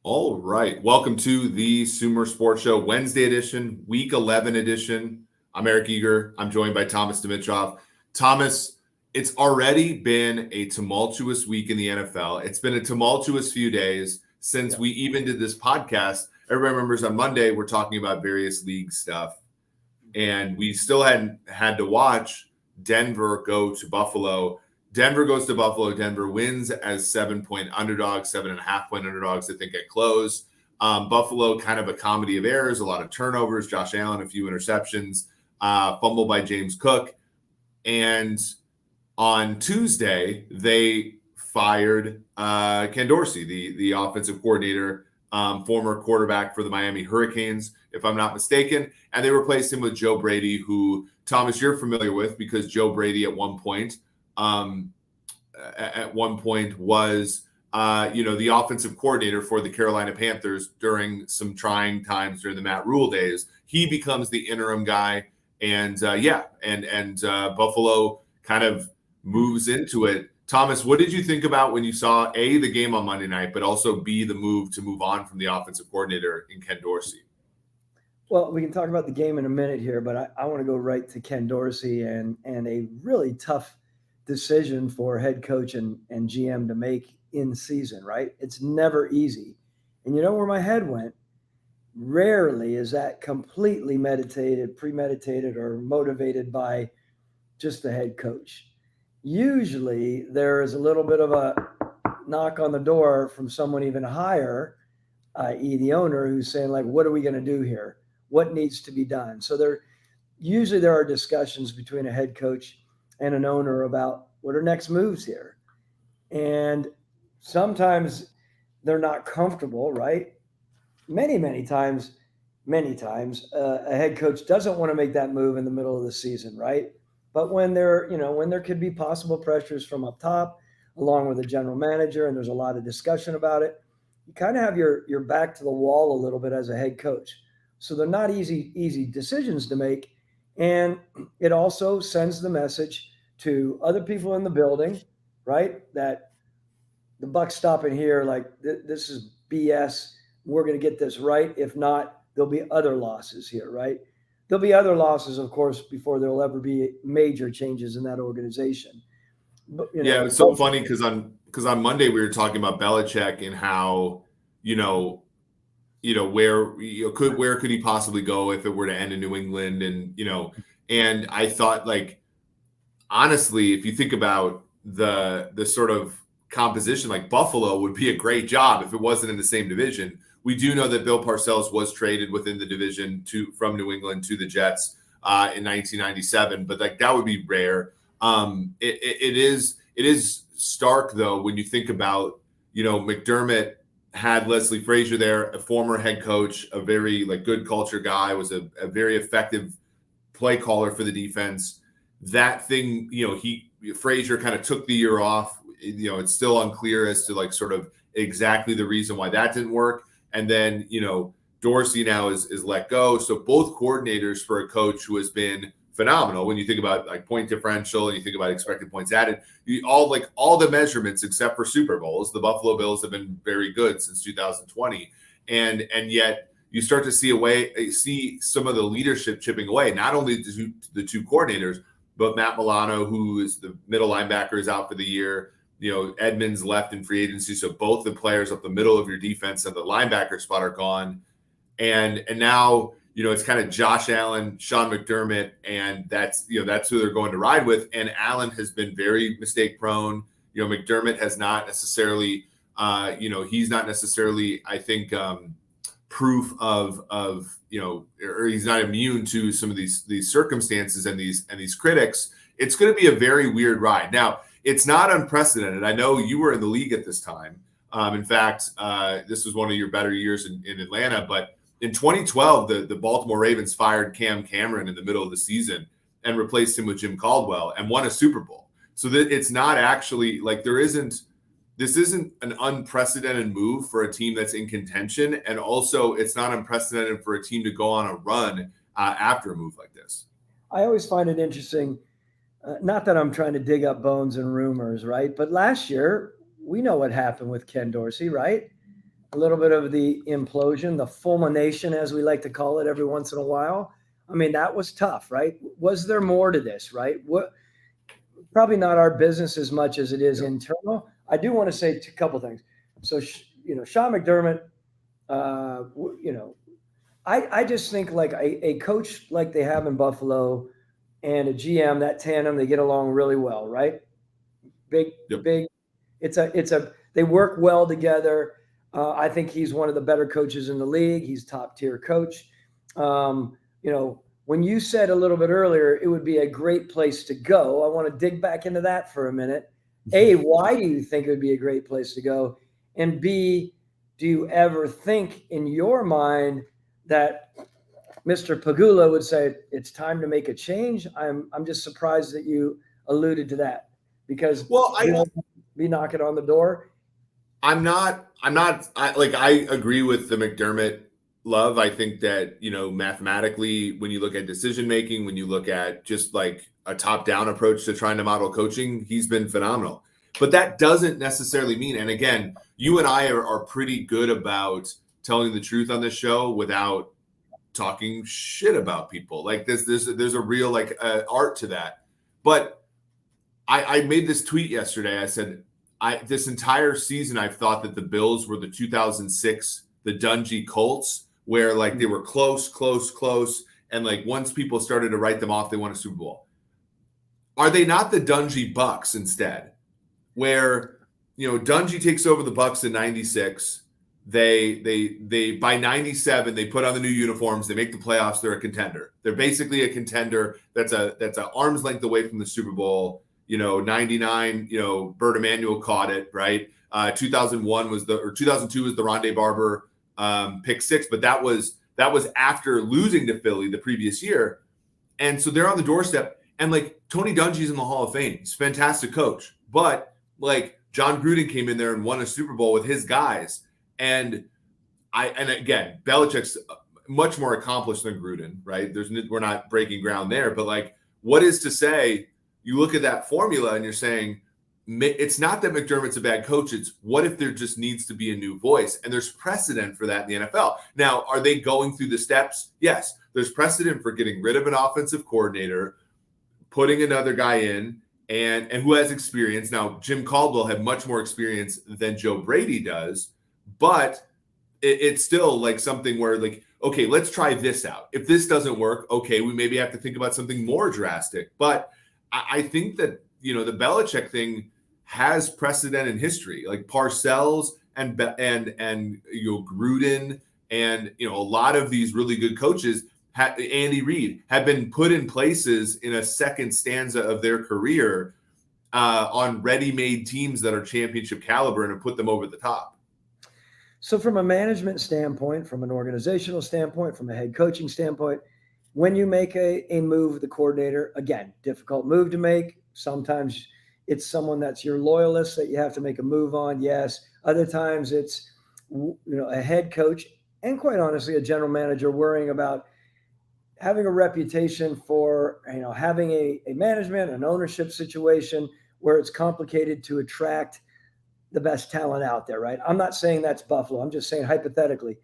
All right. Welcome to the Sumer Sports Show, Wednesday edition, week 11 edition. I'm Eric Eager. I'm joined by Thomas Dimitroff. Thomas, it's already been a tumultuous week in the NFL. It's been a tumultuous few days since we even did this podcast. Everybody remembers on Monday, we're talking about various league stuff. And we still hadn't had to watch Denver go to Buffalo. Denver goes to Buffalo. Denver wins as 7-point underdogs, 7.5-point underdogs, I think, at close. Buffalo, kind of a comedy of errors, a lot of turnovers. Josh Allen, a few interceptions, fumble by James Cook. And on Tuesday, they fired Ken Dorsey, the offensive coordinator, former quarterback for the Miami Hurricanes, if I'm not mistaken. And they replaced him with Joe Brady, who, Thomas, you're familiar with because Joe Brady at one point was the offensive coordinator for the Carolina Panthers during some trying times during the Matt Rule days. He becomes the interim guy, and Buffalo kind of moves into it. Thomas, what did you think about when you saw A, the game on Monday night, but also B, the move to move on from the offensive coordinator in Ken Dorsey? Well, we can talk about the game in a minute here, but I want to go right to Ken Dorsey and a really tough decision for head coach and GM to make in season, right? It's never easy. And you know where my head went? Rarely is that completely premeditated, or motivated by just the head coach. Usually there is a little bit of a knock on the door from someone even higher, i.e. the owner, who's saying, like, what are we going to do here? What needs to be done? So there are discussions between a head coach and an owner about what are next moves here. And sometimes they're not comfortable, right? Many times, a head coach doesn't want to make that move in the middle of the season, right? But when there could be possible pressures from up top, along with the general manager, and there's a lot of discussion about it, you kind of have your back to the wall a little bit as a head coach. So they're not easy decisions to make. And it also sends the message to other people in the building, right? That the buck's stopping here. Like, this is BS. We're going to get this right. If not, there'll be other losses here, right? There'll be other losses, of course, before there'll ever be major changes in that organization. But, it's so funny because on Monday we were talking about Belichick and how where could he possibly go if it were to end in New England, and I thought, like, honestly, if you think about the sort of composition, like Buffalo would be a great job if it wasn't in the same division. We do know that Bill Parcells was traded within the division from New England to the Jets in 1997, but like that would be rare. It is stark though when you think about McDermott had Leslie Frazier there, a former head coach, a very good culture guy, was a very effective play caller for the defense. That thing, Frazier kind of took the year off. It's still unclear as to sort of exactly the reason why that didn't work. And then, Dorsey now is let go. So both coordinators for a coach who has been phenomenal. When you think about point differential and you think about expected points added, all the measurements except for Super Bowls, the Buffalo Bills have been very good since 2020. And yet you start to see some of the leadership chipping away, not only the two coordinators, but Matt Milano, who is the middle linebacker, is out for the year. Edmonds left in free agency, so both the players up the middle of your defense and the linebacker spot are gone. And now, it's kind of Josh Allen, Sean McDermott, and that's who they're going to ride with. And Allen has been very mistake prone. McDermott has not necessarily, he's not necessarily, I think, proof of or he's not immune to some of these circumstances and these critics. It's going to be a very weird ride. Now, it's not unprecedented. I know you were in the league at this time. In fact, this was one of your better years in Atlanta. But in 2012, the Baltimore Ravens fired Cam Cameron in the middle of the season and replaced him with Jim Caldwell and won a Super Bowl. So that it's not actually this isn't an unprecedented move for a team that's in contention. And also it's not unprecedented for a team to go on a run after a move like this. I always find it interesting. Not that I'm trying to dig up bones and rumors, right? But last year, we know what happened with Ken Dorsey, right? A little bit of the implosion, the fulmination, as we like to call it every once in a while. I mean, that was tough, right? Was there more to this, right? What? Probably not our business as much as it is internal. I do want to say a couple things. So, Sean McDermott, I just think like a coach like they have in Buffalo and a GM, that tandem, they get along really well, right? Big. They work well together. I think he's one of the better coaches in the league. He's top tier coach. When you said a little bit earlier, it would be a great place to go. I want to dig back into that for a minute. A, why do you think it would be a great place to go? And B, do you ever think in your mind that Mr. Pagula would say it's time to make a change? I'm just surprised that you alluded to that because be knocking on the door. I agree with the McDermott love. I think that, mathematically, when you look at decision making, when you look at just like a top down approach to trying to model coaching, he's been phenomenal. But that doesn't necessarily mean, and again, you and I are pretty good about telling the truth on this show without talking shit about people. Like there's a real art to that. But I made this tweet yesterday. I said, this entire season, I've thought that the Bills were the 2006, the Dungy Colts, where they were close. And once people started to write them off, they won a Super Bowl. Are they not the Dungy Bucks instead? Where, Dungy takes over the Bucks in 96. They by 97, they put on the new uniforms. They make the playoffs. They're a contender. They're basically a contender. That's an arm's length away from the Super Bowl. 99, Bert Emanuel caught it, right? 2002 was the Rondé Barber pick six, but that was after losing to Philly the previous year. And so they're on the doorstep, and Tony Dungy's in the Hall of Fame. He's a fantastic coach, but John Gruden came in there and won a Super Bowl with his guys. And again, Belichick's much more accomplished than Gruden, right? We're not breaking ground there, but what is to say, you look at that formula and you're saying, it's not that McDermott's a bad coach. It's what if there just needs to be a new voice? And there's precedent for that in the NFL. Now, are they going through the steps? Yes. There's precedent for getting rid of an offensive coordinator, putting another guy in, and who has experience. Now, Jim Caldwell had much more experience than Joe Brady does, but it's still something where okay, let's try this out. If this doesn't work, okay, we maybe have to think about something more drastic. But I think that, the Belichick thing has precedent in history, Parcells and Gruden and, a lot of these really good coaches, Andy Reid, have been put in places in a second stanza of their career on ready-made teams that are championship caliber and have put them over the top. So from a management standpoint, from an organizational standpoint, from a head coaching standpoint, when you make a move with the coordinator, again, difficult move to make. Sometimes it's someone that's your loyalist that you have to make a move on. Yes. Other times it's, a head coach and quite honestly, a general manager worrying about having a reputation for, having a management, an ownership situation where it's complicated to attract the best talent out there, right? I'm not saying that's Buffalo. I'm just saying hypothetically.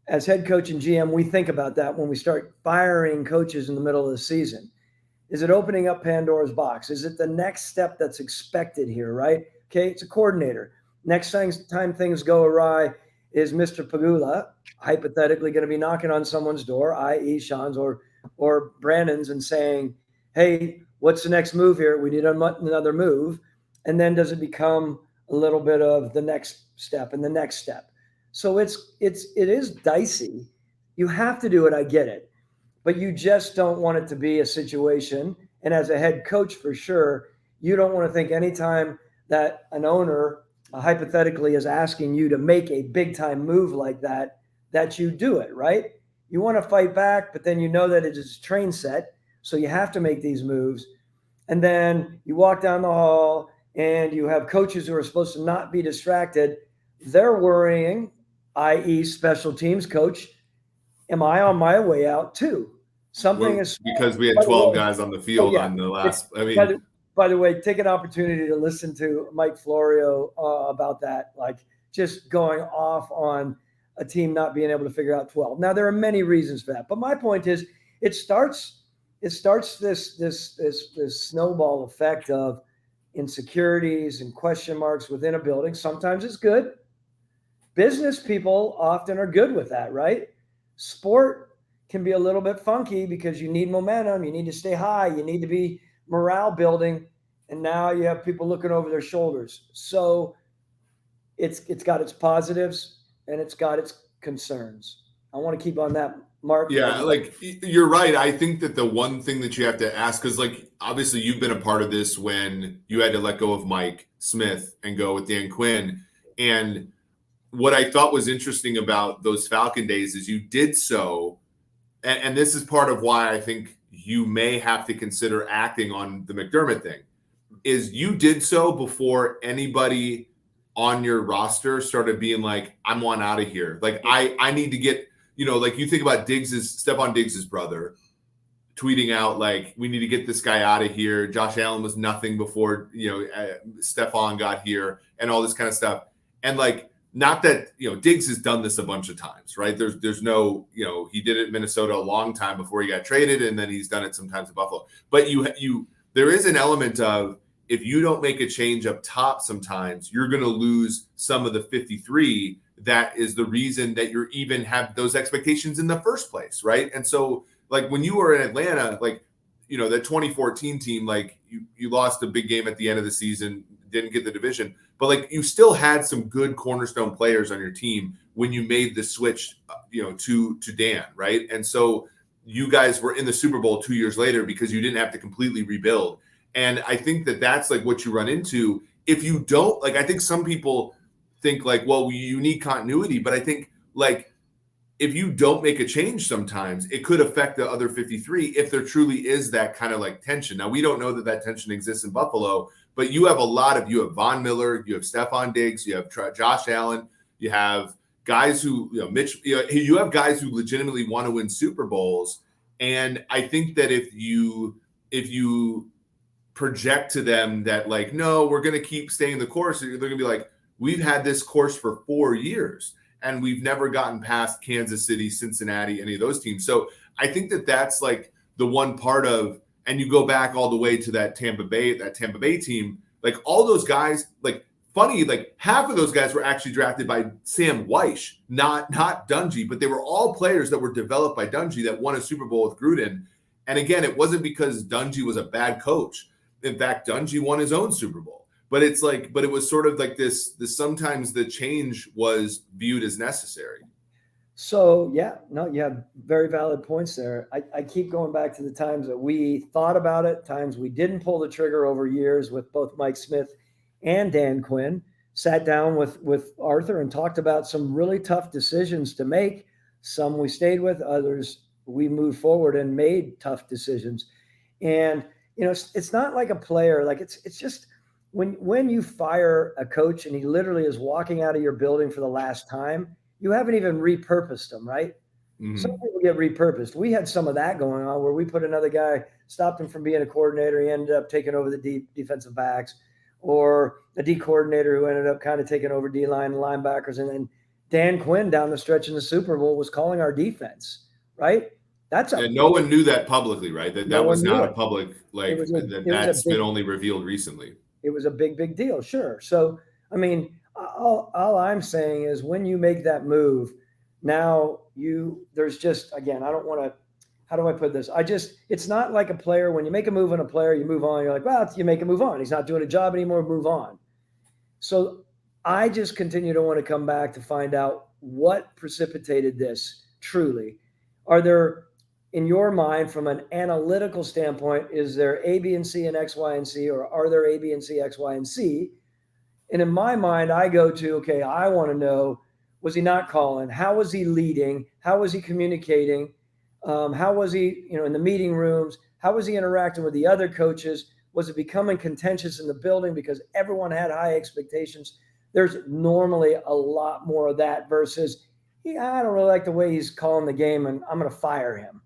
As head coach and GM, we think about that when we start firing coaches in the middle of the season. Is it opening up Pandora's box? Is it the next step that's expected here, right? Okay, it's a coordinator. Next time things go awry, is Mr. Pagula hypothetically going to be knocking on someone's door, i.e. Sean's or Brandon's, and saying, hey, what's the next move here? We need another move. And then does it become a little bit of the next step and the next step? So it is dicey. You have to do it. I get it, but you just don't want it to be a situation. And as a head coach, for sure, you don't want to think anytime that an owner hypothetically is asking you to make a big time move like that you do it, right? You want to fight back, but then you know that it is a train set. So you have to make these moves. And then you walk down the hall and you have coaches who are supposed to not be distracted. They're worrying, i.e. special teams coach, am I on my way out too? Something is because we had 12 guys on the field on the last. by the way, take an opportunity to listen to Mike Florio about that, like just going off on a team not being able to figure out 12. Now, there are many reasons for that, but my point is it starts this snowball effect of insecurities and question marks within a building. Sometimes it's good. Business people often are good with that, right? Sport can be a little bit funky because you need momentum, you need to stay high, you need to be morale building, and now you have people looking over their shoulders. So it's got its positives and it's got its concerns. I want to keep on that, Mark. Yeah, like you're right. I think that the one thing that you have to ask, because like obviously you've been a part of this when you had to let go of Mike Smith and go with Dan Quinn. And what I thought was interesting about those Falcon days is you did so, and this is part of why I think you may have to consider acting on the McDermott thing, is you did so before anybody on your roster started being like, I'm one out of here. Like I need to get, like you think about Stephon Diggs's brother tweeting out like, we need to get this guy out of here. Josh Allen was nothing before, Stephon got here and all this kind of stuff. And like, not that, Diggs has done this a bunch of times, right? There's no, he did it in Minnesota a long time before he got traded. And then he's done it sometimes in Buffalo, but there is an element of, if you don't make a change up top, sometimes you're going to lose some of the 53. That is the reason that you're even have those expectations in the first place, right? And so, like when you were in Atlanta, like that 2014 team, like you lost a big game at the end of the season, didn't get the division, but like you still had some good cornerstone players on your team when you made the switch, to Dan, right? And so you guys were in the Super Bowl 2 years later because you didn't have to completely rebuild. And I think that that's like what you run into if you don't, like, I think some people think like, well, you need continuity, but I think like if you don't make a change sometimes it could affect the other 53 if there truly is that kind of like tension. Now, we don't know that tension exists in Buffalo, but you have Von Miller, you have Stephon Diggs, you have Josh Allen, you have guys who, Mitch, you have guys who legitimately want to win Super Bowls. And I think that if you project to them that like, no, we're going to keep staying the course, they're going to be like, we've had this course for 4 years and we've never gotten past Kansas City, Cincinnati, any of those teams. So I think that that's like the one part of, and you go back all the way to that Tampa Bay team, like all those guys, like funny, like half of those guys were actually drafted by Sam Weish, not Dungy, but they were all players that were developed by Dungy that won a Super Bowl with Gruden. And again, it wasn't because Dungy was a bad coach. In fact, Dungy won his own Super Bowl. But it's like, but it was sort of like this sometimes the change was viewed as necessary. So yeah, no, you have very valid points there. I keep going back to the times that we thought about it, times we didn't pull the trigger over years with both Mike Smith and Dan Quinn, sat down with Arthur and talked about some really tough decisions to make. Some we stayed with, others we moved forward and made tough decisions. And it's not like a player, like it's just when you fire a coach and he literally is walking out of your building for the last time, you haven't even repurposed him, right? Mm-hmm. Some people get repurposed. We had some of that going on where we put another guy, stopped him from being a coordinator. He ended up taking over the defensive backs, or a D coordinator who ended up kind of taking over D-line and linebackers. And then Dan Quinn down the stretch in the Super Bowl was calling our defense, right? And no one knew that publicly, right? That was not a public, like that's been only revealed recently. It was a big deal, sure. So, I mean, all I'm saying is when you make that move, now there's just, again, I don't want to, how do I put this? It's not like a player, when you make a move on a player, you move on, you're like, well, you make a move on. He's not doing a job anymore, move on. So I just continue to want to come back to find out what precipitated this truly. Are there, in your mind, from an analytical standpoint, is there A, B, and C and X, Y, and C, or are there A, B, and C, X, Y, and C? And in my mind, I go to, okay, I want to know, was he not calling? How was he leading? How was he communicating? How was he, in the meeting rooms? How was he interacting with the other coaches? Was it becoming contentious in the building because everyone had high expectations? There's normally a lot more of that versus, I don't really like the way he's calling the game and I'm going to fire him.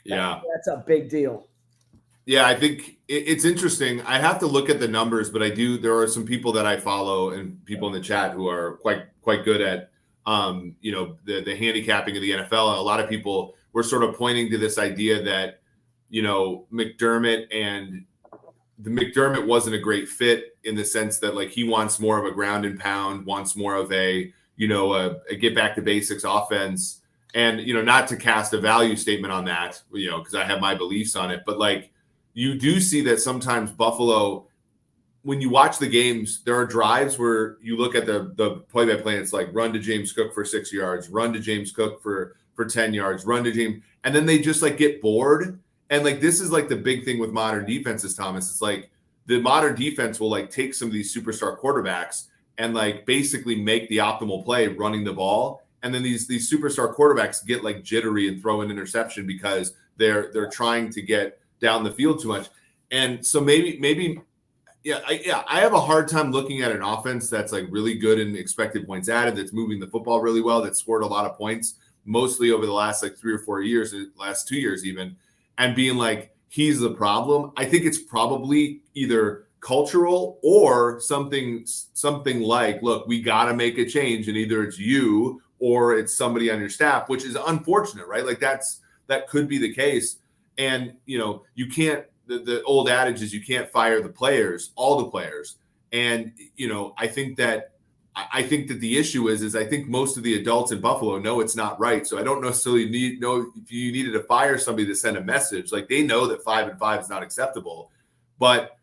Yeah. That's a big deal. Yeah, I think it's interesting. I have to look at the numbers, but there are some people that I follow and people in the chat who are quite good at the handicapping of the NFL. And a lot of people were sort of pointing to this idea that, McDermott wasn't a great fit in the sense that like he wants more of a ground and pound, wants more of a get back to basics offense. And, not to cast a value statement on that, because I have my beliefs on it, but like you do see that sometimes Buffalo, when you watch the games, there are drives where you look at the play-by-play and it's like run to James Cook for 6 yards, run to James Cook for 10 yards, run to James, and then they just like get bored. And like this is like the big thing with modern defenses, Thomas. It's like the modern defense will like take some of these superstar quarterbacks and like basically make the optimal play running the ball. And then these superstar quarterbacks get like jittery and throw an interception because they're trying to get down the field too much. And so maybe I have a hard time looking at an offense that's like really good in expected points added, that's moving the football really well, that scored a lot of points mostly over the last like 3 or 4 years, last 2 years even, and being like, he's the problem. I think it's probably either cultural or something like, look, we got to make a change, and either it's you or it's somebody on your staff, which is unfortunate, right? Like that could be the case. And, you can't, the old adage is you can't fire all the players. And, I think that the issue is I think most of the adults in Buffalo know it's not right. So I don't necessarily know if you needed to fire somebody to send a message. Like they know that 5-5 is not acceptable, but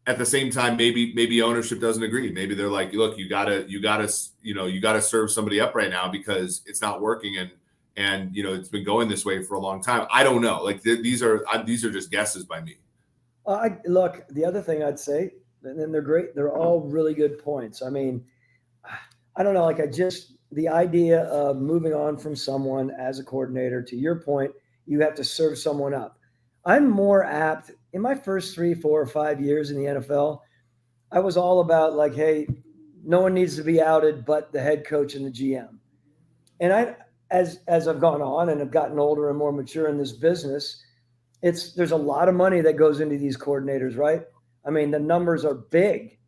at the same time, maybe ownership doesn't agree. Maybe they're like, look, you gotta serve somebody up right now because it's not working. And it's been going this way for a long time. I don't know. Like these are just guesses by me. Look, the other thing I'd say, and they're great. They're all really good points. I mean, I don't know. Like the idea of moving on from someone as a coordinator, to your point, you have to serve someone up. I'm more apt in my first 3, 4, or 5 years in the NFL. I was all about like, hey, no one needs to be outed but the head coach and the GM. And as I've gone on and have gotten older and more mature in this business, there's a lot of money that goes into these coordinators, right? I mean, the numbers are big,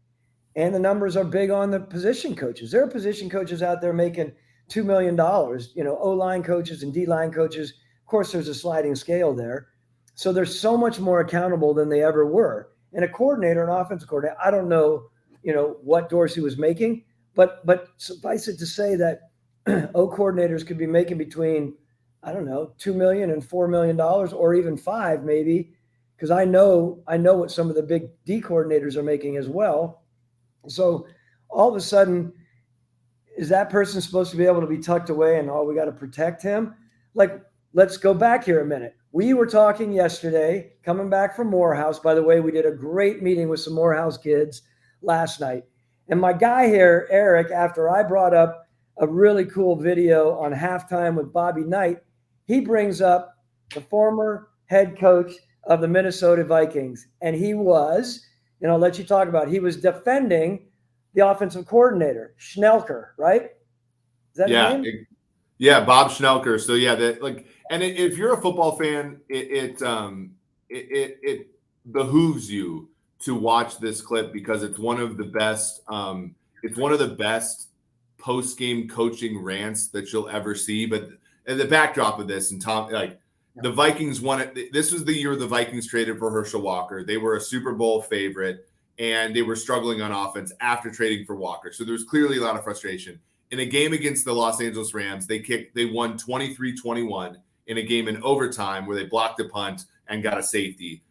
and the numbers are big on the position coaches. There are position coaches out there making $2 million, O-line coaches and D-line coaches. Of course, there's a sliding scale there. So they're so much more accountable than they ever were. And a coordinator, an offensive coordinator, I don't know, what Dorsey was making, but suffice it to say that coordinators could be making between, I don't know, $2 million and $4 million, or even $5 million maybe, because I know what some of the big D coordinators are making as well. So all of a sudden, is that person supposed to be able to be tucked away and we got to protect him? Like, let's go back here a minute. We were talking yesterday, coming back from Morehouse. By the way, we did a great meeting with some Morehouse kids last night. And my guy here, Eric, after I brought up a really cool video on halftime with Bobby Knight, he brings up the former head coach of the Minnesota Vikings. And he was, I'll let you talk about it. He was defending the offensive coordinator, Schnelker, right? Is that his name? Yeah, Bob Schnelker. So yeah, if you're a football fan, it behooves you to watch this clip because it's one of the best. It's one of the best post-game coaching rants that you'll ever see. But the backdrop of this, and Tom, the Vikings won it. This was the year the Vikings traded for Herschel Walker. They were a Super Bowl favorite, and they were struggling on offense after trading for Walker. So there's clearly a lot of frustration. In a game against the Los Angeles Rams, they won 23-21 in a game in overtime where they blocked a punt and got a safety.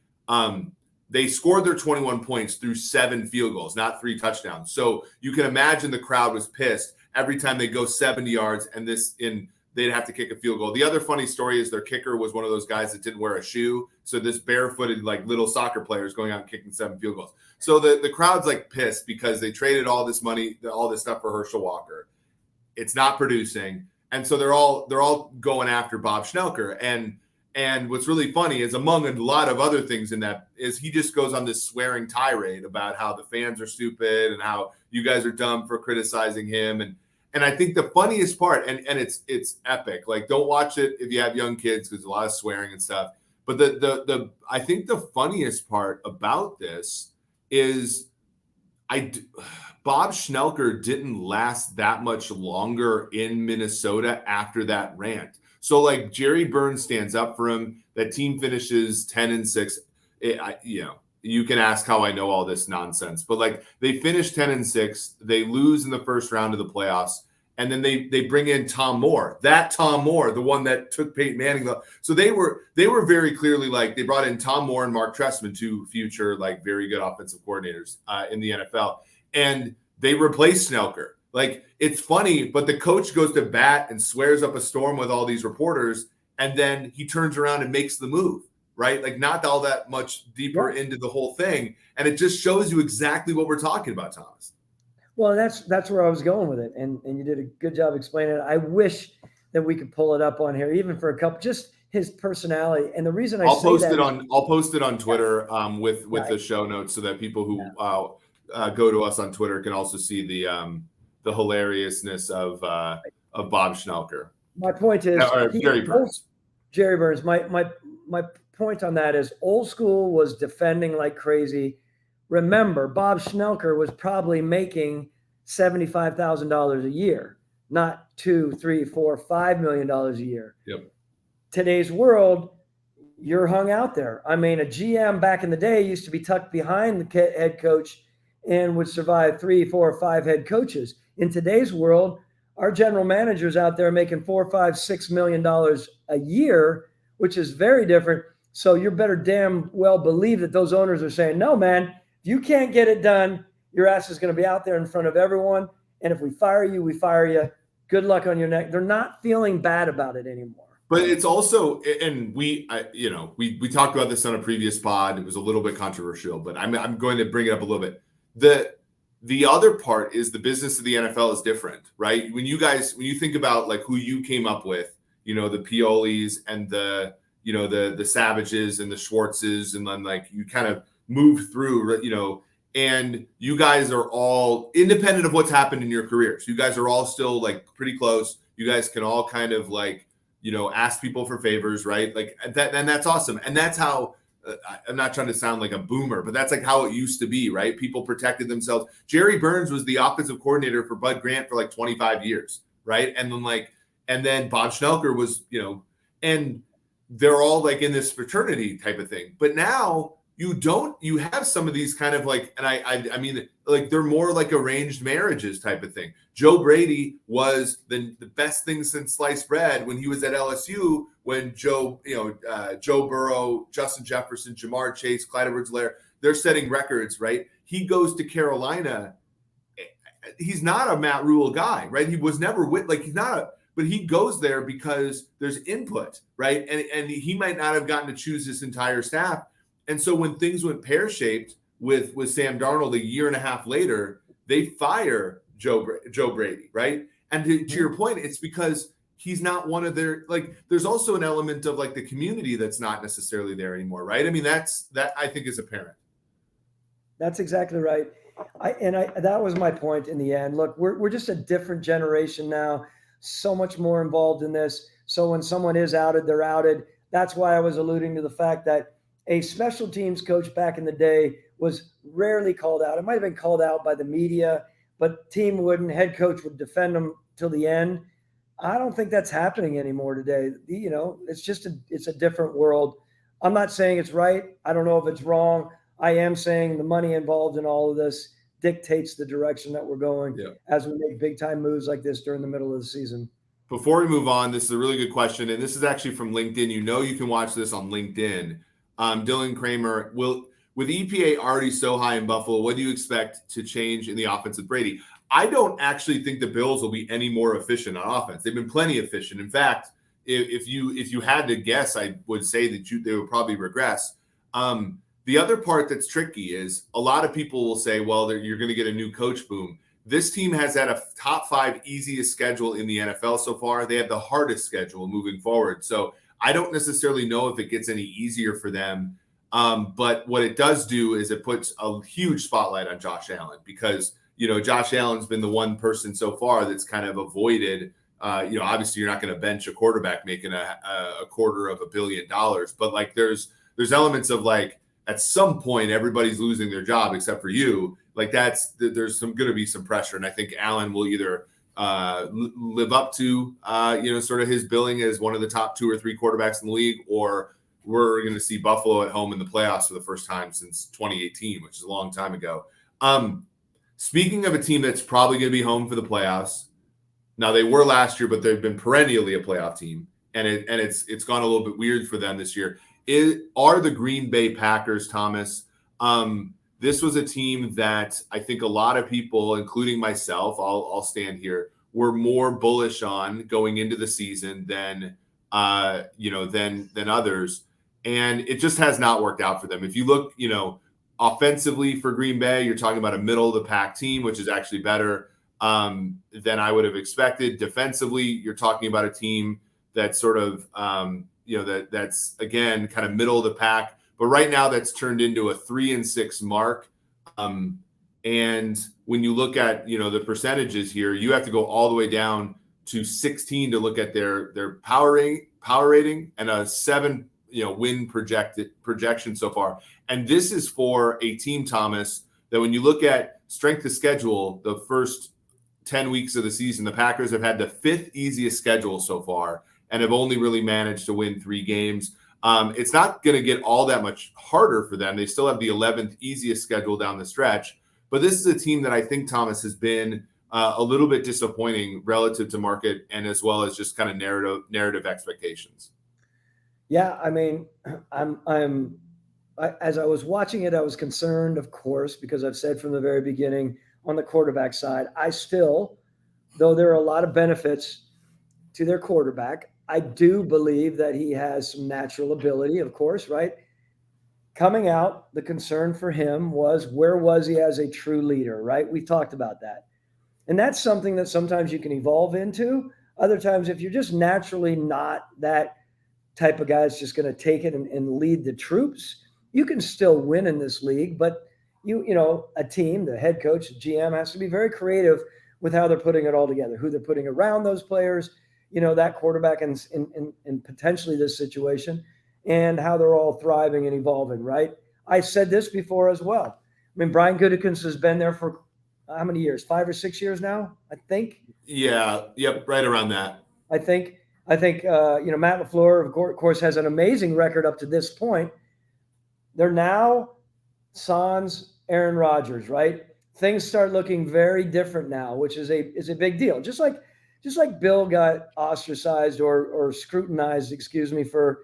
They scored their 21 points through 7 field goals, not 3 touchdowns. So you can imagine the crowd was pissed every time they go 70 yards and they'd have to kick a field goal. The other funny story is their kicker was one of those guys that didn't wear a shoe. So this barefooted, like little soccer players going out and kicking 7 field goals. So the crowd's like pissed because they traded all this money, all this stuff for Herschel Walker. It's not producing. And so they're all going after Bob Schnelker. And what's really funny is, among a lot of other things in that, is he just goes on this swearing tirade about how the fans are stupid and how you guys are dumb for criticizing him. And I think the funniest part, and it's epic. Like, don't watch it if you have young kids because there's a lot of swearing and stuff. But the I think the funniest part about this is Bob Schnelker didn't last that much longer in Minnesota after that rant. So like Jerry Burns stands up for him. That team finishes 10-6. You can ask how I know all this nonsense, but like they finish 10-6. They lose in the first round of the playoffs. And then they bring in Tom Moore, the one that took Peyton Manning. So they were very clearly like they brought in Tom Moore and Mark Trestman, two future like very good offensive coordinators in the NFL, and they replaced Snelker. Like it's funny, but the coach goes to bat and swears up a storm with all these reporters, and then he turns around and makes the move, right? Like not all that much deeper into the whole thing, and it just shows you exactly what we're talking about, Thomas. Well, that's where I was going with it, and you did a good job explaining it. I wish that we could pull it up on here, even for a couple, just his personality. And the reason I'll post it on Twitter with the show notes so that people who go to us on Twitter can also see the hilariousness of Bob Schnelker. My point is Jerry Burns. Jerry Burns. My point on that is old school was defending like crazy. Remember, Bob Schnelker was probably making $75,000 a year, not $2, $3, $4, $5 million a year. Yep. Today's world, you're hung out there. I mean, a GM back in the day used to be tucked behind the head coach and would survive 3, 4, 5 head coaches. In today's world, our general managers out there making $4, $5, $6 million a year, which is very different. So you better damn well believe that those owners are saying, no, man, you can't get it done. Your ass is going to be out there in front of everyone. And if we fire you, we fire you. Good luck on your neck. They're not feeling bad about it anymore. But it's also, and we talked about this on a previous pod. It was a little bit controversial, but I'm going to bring it up a little bit. The other part is the business of the NFL is different, right? When you think about like who you came up with, the Piolis and the Savages and the Schwartzes, and then like you kind of move through, and you guys are all independent of what's happened in your careers. You guys are all still like pretty close. You guys can all kind of like, ask people for favors, right? Like that, and that's awesome. And that's how, I'm not trying to sound like a boomer, but that's like how it used to be, right? People protected themselves. Jerry Burns was the offensive coordinator for Bud Grant for like 25 years, right? And then Bob Schnelker was, and they're all like in this fraternity type of thing. But now you have some of these kind of like, and I mean, like they're more like arranged marriages type of thing. Joe Brady was the best thing since sliced bread when he was at LSU, when Joe Burrow, Justin Jefferson, Jamar Chase, Clyde Edwards-Helaire, they're setting records, right? He goes to Carolina. He's not a Matt Rule guy, right? He was never but he goes there because there's input, right? And he might not have gotten to choose his entire staff. And so when things went pear-shaped with Sam Darnold a year and a half later, they fire Joe Brady, right? And to your point, it's because he's not one of their, like, there's also an element of like the community that's not necessarily there anymore, right? I mean, that I think is apparent. That's exactly right. That was my point in the end. Look, we're just a different generation now, so much more involved in this. So when someone is outed, they're outed. That's why I was alluding to the fact that a special teams coach back in the day was rarely called out. It might have been called out by the media, but team wouldn't. Head coach would defend them till the end. I don't think that's happening anymore today. It's a different world. I'm not saying it's right. I don't know if it's wrong. I am saying the money involved in all of this dictates the direction that we're going as we make big time moves like this during the middle of the season. Before we move on, this is a really good question. And this is actually from LinkedIn. You can watch this on LinkedIn. Dylan Kramer, with EPA already so high in Buffalo, what do you expect to change in the offense with Brady? I don't actually think the Bills will be any more efficient on offense. They've been plenty efficient. In fact, if you had to guess, I would say that they would probably regress. The other part that's tricky is a lot of people will say, well, you're going to get a new coach boom. This team has had a top 5 easiest schedule in the NFL so far. They have the hardest schedule moving forward. So I don't necessarily know if it gets any easier for them. But what it does do is it puts a huge spotlight on Josh Allen because, Josh Allen's been the one person so far that's kind of avoided, obviously you're not going to bench a quarterback making a $250 million, but like there's elements of like at some point everybody's losing their job except for you. Like there's going to be some pressure, and I think Allen will either live up to sort of his billing as one of the top 2 or 3 quarterbacks in the league, or we're going to see Buffalo at home in the playoffs for the first time since 2018, which is a long time ago. Speaking of a team that's probably going to be home for the playoffs, now they were last year, but they've been perennially a playoff team, and it's gone a little bit weird for them this year. Are the Green Bay Packers, Thomas? This was a team that I think a lot of people, including myself, I'll stand here, were more bullish on going into the season than others. And it just has not worked out for them. If you look, offensively for Green Bay, you're talking about a middle of the pack team, which is actually better than I would have expected. Defensively, you're talking about a team that's sort of, that's again, kind of middle of the pack. But right now that's turned into a 3-6 mark. And when you look at, the percentages here, you have to go all the way down to 16 to look at their power rating and a 7 win projection so far. And this is for a team, Thomas, that when you look at strength of schedule, the first 10 weeks of the season, the Packers have had the 5th easiest schedule so far and have only really managed to win 3 games. It's not going to get all that much harder for them. They still have the 11th easiest schedule down the stretch. But this is a team that I think, Thomas, has been a little bit disappointing relative to market and as well as just kind of narrative expectations. Yeah, I mean, as I was watching it, I was concerned, of course, because I've said from the very beginning on the quarterback side, I still, though there are a lot of benefits to their quarterback, I do believe that he has some natural ability, of course, right? Coming out, the concern for him was, where was he as a true leader, right? We talked about that. And that's something that sometimes you can evolve into. Other times, if you're just naturally not that type of guy that's just going to take it and lead the troops, you can still win in this league. But a team, the head coach, the GM has to be very creative with how they're putting it all together, who they're putting around those players, that quarterback in potentially this situation, and how they're all thriving and evolving, right? I said this before as well. I mean, Brian Gutekunst has been there for how many years? 5 or 6 years now, I think. Yeah. Yep. Right around that. I think Matt LaFleur, of course, has an amazing record up to this point. They're now sans Aaron Rodgers, right? Things start looking very different now, which is a big deal. Just like Bill got ostracized or scrutinized, for,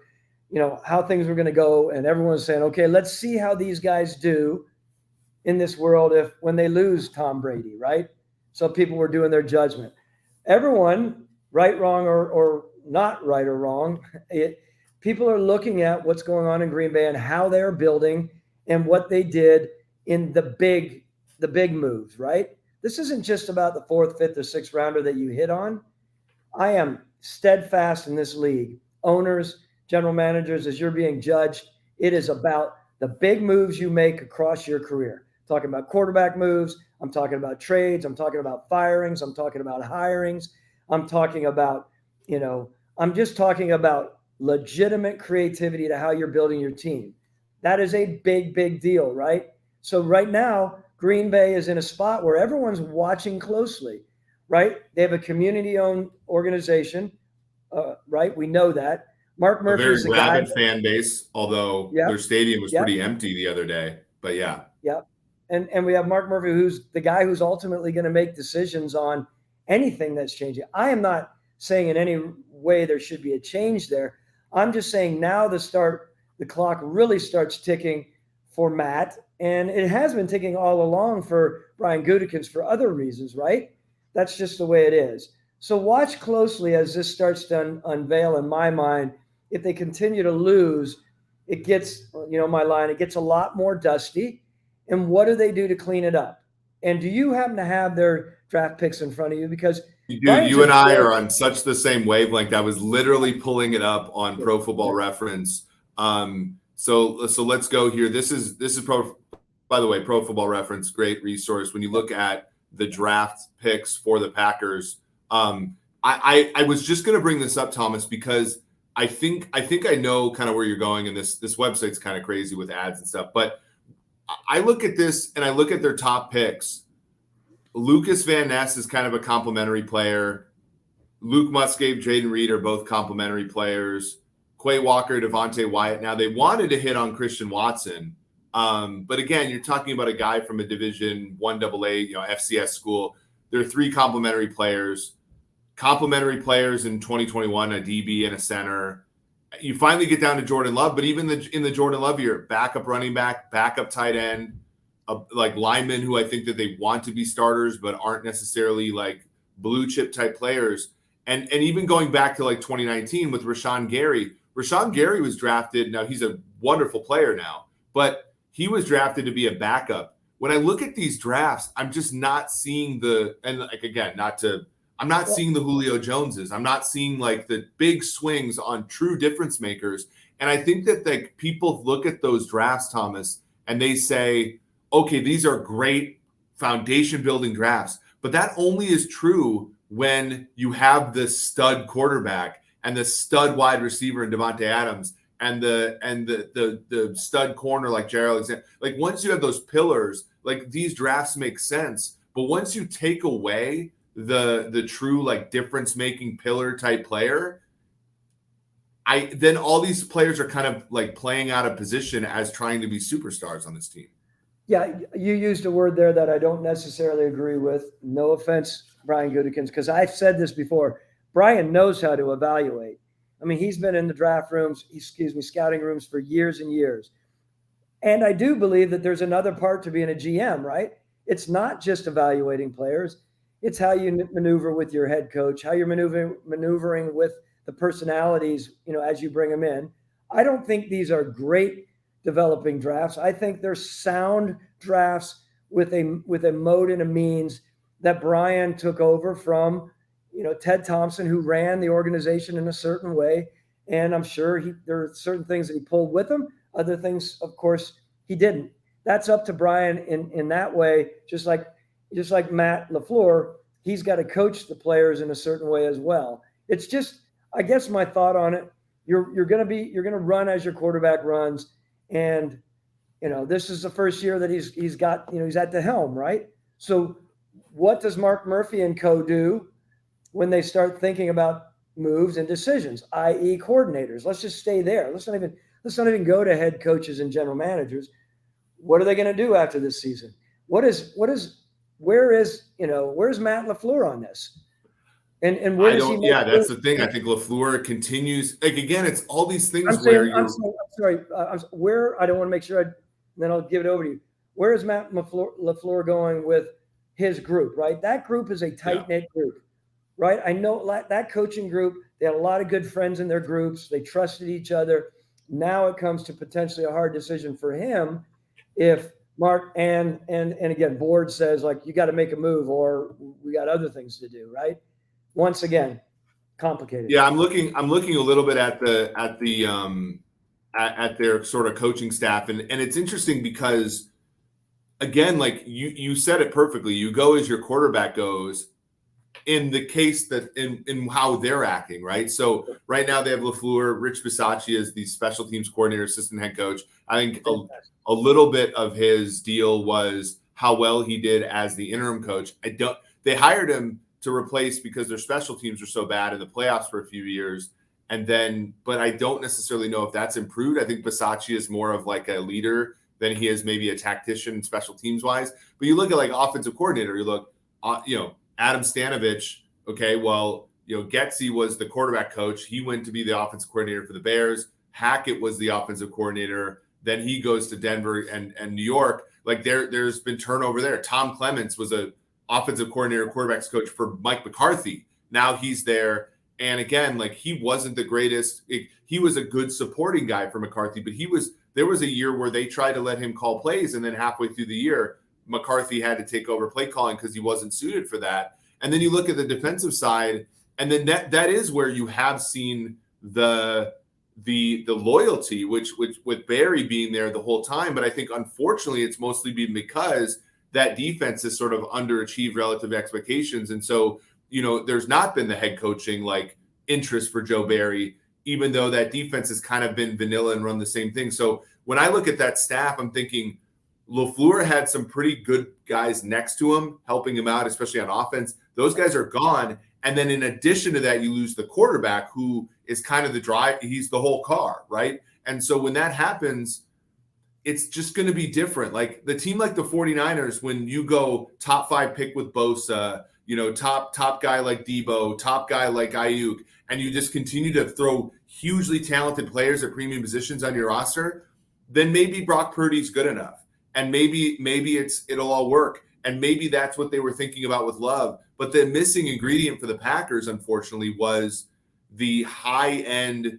how things were going to go. And everyone's saying, okay, let's see how these guys do in this world when they lose Tom Brady, right? So people were doing their judgment. Everyone, right, wrong, or not right or wrong, people are looking at what's going on in Green Bay and how they're building and what they did in the big moves, right? This isn't just about the 4th, 5th, or 6th rounder that you hit on. I am steadfast in this league. Owners, general managers, as you're being judged, it is about the big moves you make across your career. I'm talking about quarterback moves. I'm talking about trades. I'm talking about firings. I'm talking about hirings. I'm talking about, I'm just talking about legitimate creativity to how you're building your team. That is a big, big deal, right? So right now, Green Bay is in a spot where everyone's watching closely, right? They have a community-owned organization, right? We know that. Mark Murphy is a very rabid fan base, although their stadium was pretty empty the other day. But yeah. Yeah. And we have Mark Murphy, who's the guy who's ultimately going to make decisions on anything that's changing. I am not saying in any way there should be a change there. I'm just saying now the clock really starts ticking for Matt. And it has been ticking all along for Brian Gutekunst for other reasons, right? That's just the way it is. So watch closely as this starts to unveil in my mind. If they continue to lose, it gets, my line, it gets a lot more dusty. And what do they do to clean it up? And do you happen to have their draft picks in front of you? Because you and I are on such the same wavelength. I was literally pulling it up on Pro Football Reference. So let's go here. This is by the way, Pro Football Reference, great resource. When you look at the draft picks for the Packers, I was just going to bring this up, Thomas, because I think I know kind of where you're going, and this website's kind of crazy with ads and stuff. But I look at this and I look at their top picks. Lucas Van Ness is kind of a complimentary player. Luke Musgrave, Jaden Reed are both complimentary players. Quay Walker, Devontae Wyatt. Now, they wanted to hit on Christian Watson. But again, you're talking about a guy from a Division 1AA, FCS school. There are 3 complimentary players. Complimentary players in 2021, a DB and a center. You finally get down to Jordan Love, but even in the Jordan Love year, backup running back, backup tight end, like linemen who I think that they want to be starters but aren't necessarily like blue chip type players. And even going back to like 2019 with Rashawn Gary. Rashawn Gary was drafted. Now he's a wonderful player now, but he was drafted to be a backup. When I look at these drafts, I'm just not seeing I'm not seeing the Julio Joneses. I'm not seeing like the big swings on true difference makers. And I think that like people look at those drafts, Thomas, and they say, okay, these are great foundation building drafts. But that only is true when you have the stud quarterback and the stud wide receiver in Devontae Adams and the stud corner like Jared Alexander. Like once you have those pillars, like these drafts make sense. But once you take away the true like difference making pillar type player, then all these players are kind of like playing out of position as trying to be superstars on this team. Yeah, you used a word there that I don't necessarily agree with. No offense, Brian Gutekunst, because I've said this before. Brian knows how to evaluate. I mean, he's been in the draft rooms, scouting rooms for years and years. And I do believe that there's another part to being a GM, right? It's not just evaluating players. It's how you maneuver with your head coach, how you're maneuvering with the personalities, as you bring them in. I don't think these are great developing drafts. I think they're sound drafts with a mode and a means that Brian took over from, Ted Thompson, who ran the organization in a certain way. And I'm sure there are certain things that he pulled with him. Other things, of course, he didn't. That's up to Brian in that way. Just like Matt LaFleur, he's got to coach the players in a certain way as well. It's just, I guess my thought on it, you're going to run as your quarterback runs. And, this is the first year that he's got, he's at the helm, right? So what does Mark Murphy and co do when they start thinking about moves and decisions, i.e. coordinators? Let's just stay there. Let's not even go to head coaches and general managers. What are they going to do after this season? where's Matt LaFleur on this? And where does he make that's the thing. I think LaFleur continues. Like again, it's all these things I'm sorry. Where I don't want to make sure. Then I'll give it over to you. Where is Matt LaFleur going with his group? Right, that group is a tight knit group. Right, I know that coaching group. They had a lot of good friends in their groups. They trusted each other. Now it comes to potentially a hard decision for him if Mark and again board says like you got to make a move or we got other things to do. Right. Once again, complicated. Yeah, I'm looking a little bit at their sort of coaching staff, and it's interesting because, again, like you said it perfectly. You go as your quarterback goes. In the case that in how they're acting, right? So right now they have LaFleur, Rich Bisaccia as the special teams coordinator, assistant head coach. I think a little bit of his deal was how well he did as the interim coach. They hired him to replace because their special teams were so bad in the playoffs for a few years. But I don't necessarily know if that's improved. I think Bisaccia is more of like a leader than he is maybe a tactician special teams wise. But you look at like offensive coordinator, you look, Adam Stanovich. Okay, well, Getsy was the quarterback coach. He went to be the offensive coordinator for the Bears. Hackett was the offensive coordinator. Then he goes to Denver and New York. Like there's been turnover there. Tom Clements was a offensive coordinator, quarterbacks coach for Mike McCarthy. Now he's there. And again, like he wasn't the greatest. He was a good supporting guy for McCarthy, but there was a year where they tried to let him call plays. And then halfway through the year, McCarthy had to take over play calling because he wasn't suited for that. And then you look at the defensive side, and then that is where you have seen the loyalty, which with Barry being there the whole time. But I think unfortunately it's mostly been because that defense has sort of underachieved relative expectations. And so there's not been the head coaching like interest for Joe Barry, even though that defense has kind of been vanilla and run the same thing. So when I look at that staff, I'm thinking LaFleur had some pretty good guys next to him, helping him out, especially on offense. Those guys are gone. And then in addition to that, you lose the quarterback, who is kind of the drive. He's the whole car, right? And so when that happens, it's just going to be different. Like the team like the 49ers, when you go top 5 pick with Bosa, top guy like Debo, top guy like Ayuk, and you just continue to throw hugely talented players at premium positions on your roster, then maybe Brock Purdy's good enough. And maybe it'll all work. And maybe that's what they were thinking about with Love. But the missing ingredient for the Packers, unfortunately, was the high end,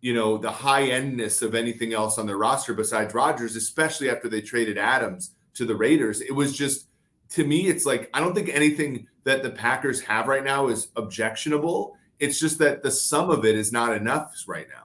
the high endness of anything else on their roster besides Rodgers, especially after they traded Adams to the Raiders. It was just, to me, it's like, I don't think anything that the Packers have right now is objectionable. It's just that the sum of it is not enough right now.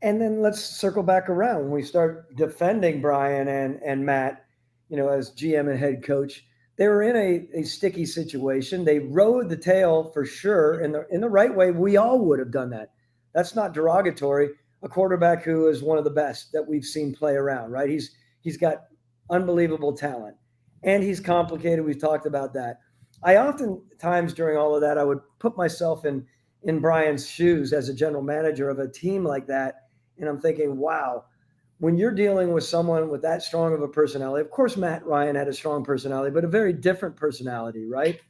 And then let's circle back around. When we start defending Brian and Matt, as GM and head coach, they were in a sticky situation. They rode the tail for sure in the right way. We all would have done that. That's not derogatory. A quarterback who is one of the best that we've seen play around, right? He's got unbelievable talent, and he's complicated. We've talked about that. I oftentimes during all of that, I would put myself in Brian's shoes as a general manager of a team like that. And I'm thinking, wow, when you're dealing with someone with that strong of a personality, of course, Matt Ryan had a strong personality, but a very different personality, right?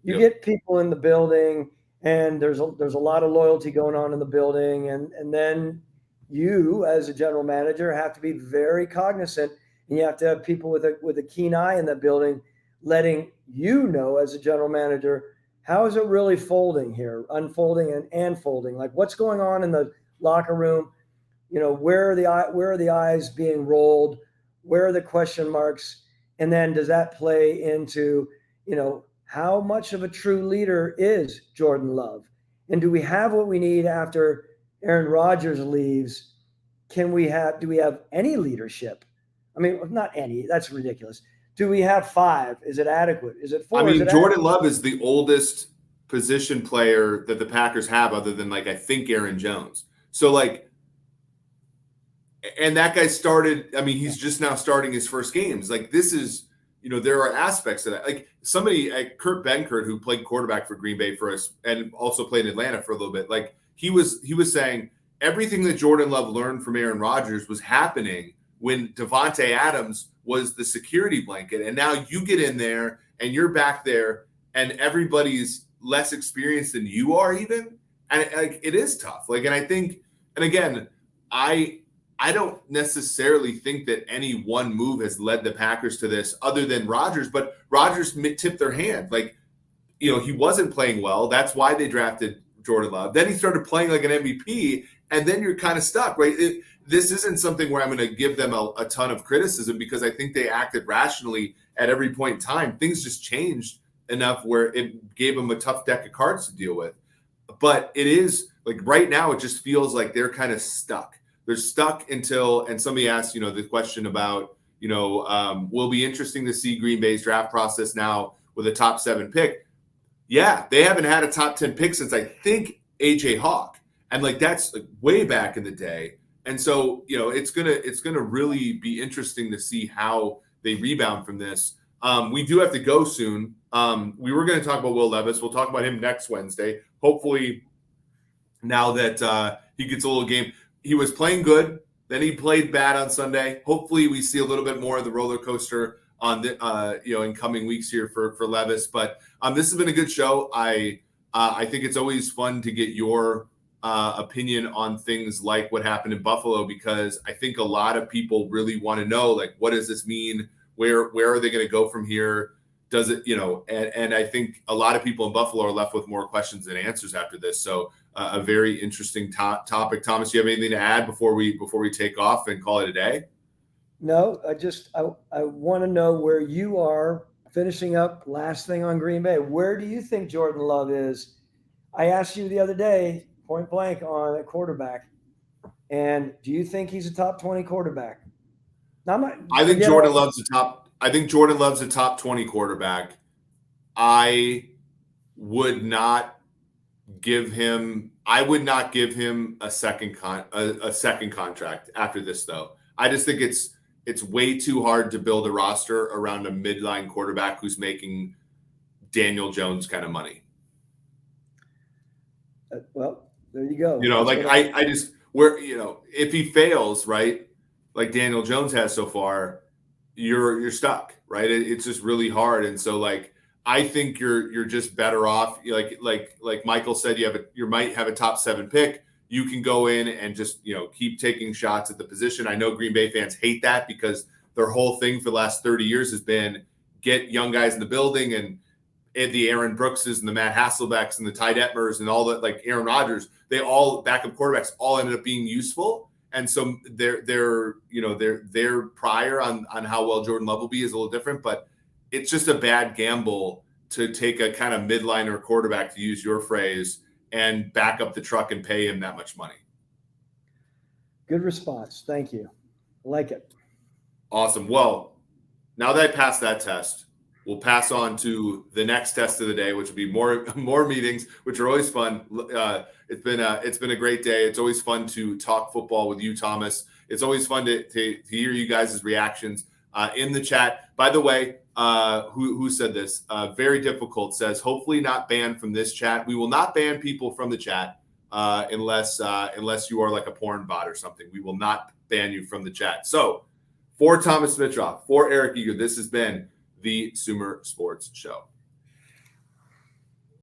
You get people in the building and there's a lot of loyalty going on in the building. And then you as a general manager have to be very cognizant, and you have to have people with a keen eye in that building, letting as a general manager, how is it really folding here, unfolding and folding? Like what's going on in the locker room? Where are the eyes being rolled? Where are the question marks? And then does that play into, how much of a true leader is Jordan Love? And do we have what we need after Aaron Rodgers leaves? Do we have any leadership? I mean, not any, that's ridiculous. Do we have 5? Is it adequate? Is it 4? I mean, Jordan Love is the oldest position player that the Packers have, other than I think Aaron Jones. So and that guy started, he's just now starting his first games. This is, there are aspects of that. Like somebody, Kurt Benkert, who played quarterback for Green Bay for us and also played in Atlanta for a little bit. He was saying everything that Jordan Love learned from Aaron Rodgers was happening when Devontae Adams was the security blanket. And now you get in there and you're back there and everybody's less experienced than you are even. And it is tough. And I think, and again, I don't necessarily think that any one move has led the Packers to this other than Rodgers, but Rodgers tipped their hand. He wasn't playing well. That's why they drafted Jordan Love. Then he started playing like an MVP, and then you're kind of stuck, right? This isn't something where I'm going to give them a ton of criticism, because I think they acted rationally at every point in time. Things just changed enough where it gave them a tough deck of cards to deal with. But it is right now, it just feels like they're kind of stuck. They're stuck until, and somebody asked, the question about, will be interesting to see Green Bay's draft process now with a top 7 pick. Yeah, they haven't had a top 10 pick since I think AJ Hawk. And that's way back in the day. And so, it's gonna really be interesting to see how they rebound from this. We do have to go soon. We were going to talk about Will Levis. We'll talk about him next Wednesday. Hopefully, now that he gets a little game. He was playing good, then he played bad on Sunday. Hopefully, we see a little bit more of the roller coaster on the in coming weeks here for Levis. But this has been a good show. I think it's always fun to get your opinion on things like what happened in Buffalo, because I think a lot of people really want to know, what does this mean? Where are they going to go from here? Does it, and I think a lot of people in Buffalo are left with more questions than answers after this. So a very interesting topic. Thomas, do you have anything to add before we take off and call it a day? No, I want to know where you are finishing up. Last thing on Green Bay, where do you think Jordan Love is? I asked you the other day, point blank, on a quarterback, and do you think he's a top 20 quarterback? I think Jordan Love's a top 20 quarterback. I would not give him. I would not give him a second contract after this, though. I just think it's way too hard to build a roster around a midline quarterback who's making Daniel Jones kind of money. Well, there you go. You know, like I just where, you know, if he fails, right, like Daniel Jones has so far, you're stuck, right? It's just really hard. And so, like, I think you're just better off. Like Michael said, you might have a top 7 pick. You can go in and just, you know, keep taking shots at the position. I know Green Bay fans hate that because their whole thing for the last 30 years has been get young guys in the building, and the Aaron Brookses and the Matt Hasselbecks and the Ty Detmers and all that, like Aaron Rodgers, they all backup quarterbacks all ended up being useful. And so their prior on how well Jordan Love will be is a little different, but it's just a bad gamble to take a kind of midliner quarterback, to use your phrase, and back up the truck and pay him that much money. Good response. Thank you. I like it. Awesome. Well, now that I passed that test, we'll pass on to the next test of the day, which will be more meetings, which are always fun. It's been a great day. It's always fun to talk football with you, Thomas. It's always fun to hear you guys' reactions in the chat. By the way, who said this? Very difficult says, hopefully not banned from this chat. We will not ban people from the chat unless you are like a porn bot or something. We will not ban you from the chat. So for Thomas Dimitroff, for Eric Eager, this has been the Sumer Sports Show.